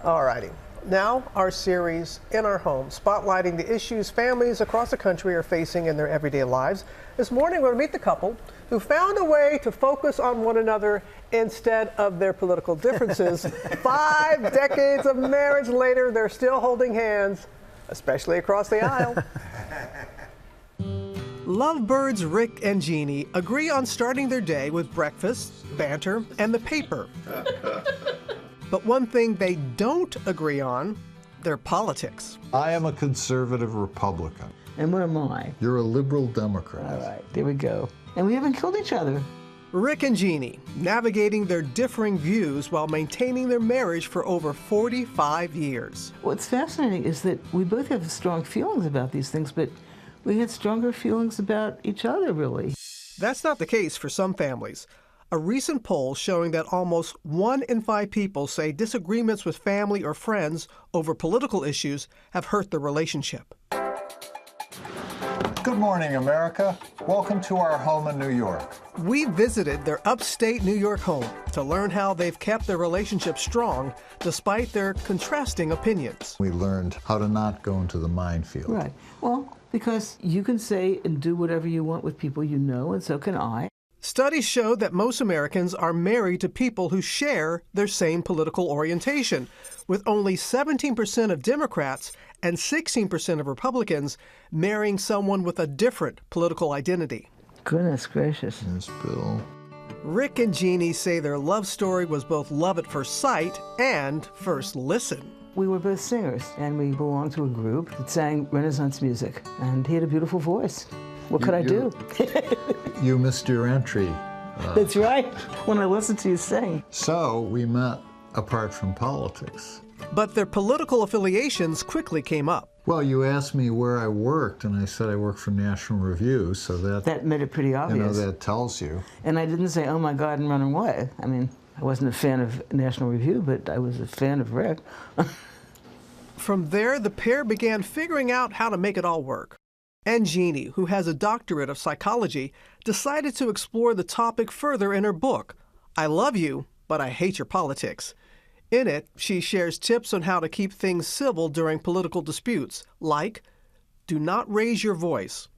All righty. Now, our series, In Our Home, spotlighting the issues families across the country are facing in their everyday lives. This morning, we're going to meet the couple who found a way to focus on one another instead of their political differences. 5 decades of marriage later, they're still holding hands, especially across the aisle. Lovebirds Rick and Jeanne agree on starting their day with breakfast, banter, and the paper. But one thing they don't agree on, their politics. I am a conservative Republican. And what am I? You're a liberal Democrat. All right, there we go. And we haven't killed each other. Rick and Jeanne, navigating their differing views while maintaining their marriage for over 45 years. What's fascinating is that we both have strong feelings about these things, but we had stronger feelings about each other, really. That's not the case for some families. A recent poll showing that almost 1 in 5 people say disagreements with family or friends over political issues have hurt the relationship. Good morning, America. Welcome to our home in New York. We visited their upstate New York home to learn how they've kept their relationship strong despite their contrasting opinions. We learned how to not go into the minefield. Right. Well, because you can say and do whatever you want with people you know, and so can I. Studies show that most Americans are married to people who share their same political orientation, with only 17% of Democrats and 16% of Republicans marrying someone with a different political identity. Goodness gracious. Here's Bill. Rick and Jeanne say their love story was both love at first sight and first listen. We were both singers, and we belonged to a group that sang Renaissance music, and he had a beautiful voice. What could I do? You missed your entry. That's right, when I listened to you sing. So we met apart from politics. But their political affiliations quickly came up. Well, you asked me where I worked, and I said I worked for National Review, so that made it pretty obvious. You know, that tells you. And I didn't say, oh my God, and run away. I mean, I wasn't a fan of National Review, but I was a fan of Rick. From there, the pair began figuring out how to make it all work. And Jeanne, who has a doctorate of psychology, decided to explore the topic further in her book, I Love You, But I Hate Your Politics. In it, she shares tips on how to keep things civil during political disputes, like, do not raise your voice.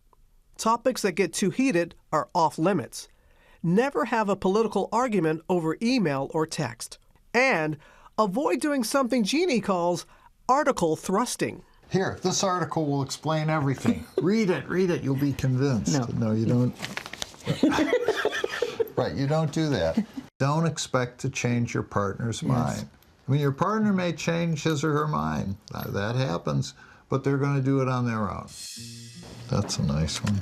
Topics that get too heated are off limits. Never have a political argument over email or text. And avoid doing something Jeanne calls article thrusting. Here, this article will explain everything. Read it, you'll be convinced. No, you don't. Right, you don't do that. Don't expect to change your partner's mind. I mean, your partner may change his or her mind. That happens, but they're going to do it on their own. That's a nice one.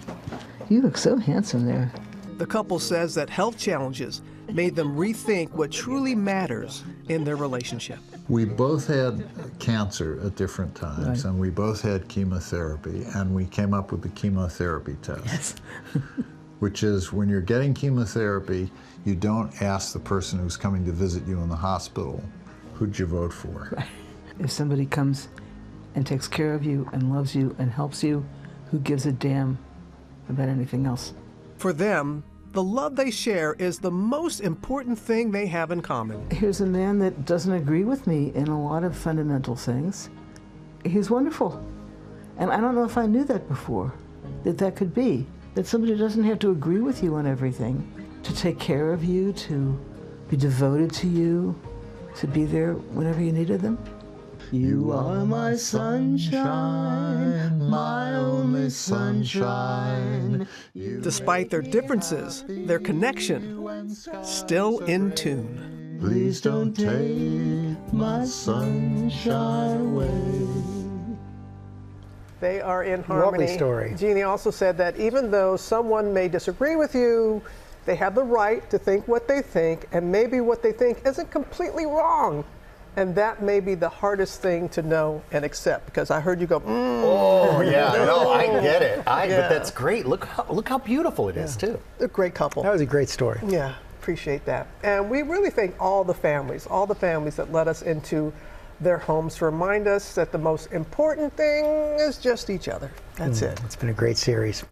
You look so handsome there. The couple says that health challenges made them rethink what truly matters in their relationship. We both had cancer at different times, and we both had chemotherapy, and we came up with the chemotherapy test. Yes. Which is, when you're getting chemotherapy, you don't ask the person who's coming to visit you in the hospital, who'd you vote for? Right. If somebody comes and takes care of you and loves you and helps you, who gives a damn about anything else? For them, the love they share is the most important thing they have in common. Here's a man that doesn't agree with me in a lot of fundamental things. He's wonderful. And I don't know if I knew that before, that could be. That somebody doesn't have to agree with you on everything, to take care of you, to be devoted to you, to be there whenever you needed them. You are my sunshine, my only sunshine. Despite their differences, their connection still in tune. Please don't take my sunshine away. They are in harmony. Lovely story. Jeanne also said that even though someone may disagree with you, they have the right to think what they think, and maybe what they think isn't completely wrong. And that may be the hardest thing to know and accept, because I heard you go, Oh, yeah, no, I get it. But that's great. Look how beautiful it is, too. They're a great couple. That was a great story. Yeah, appreciate that. And we really thank all the families that let us into their homes to remind us that the most important thing is just each other. That's it. It's been a great series.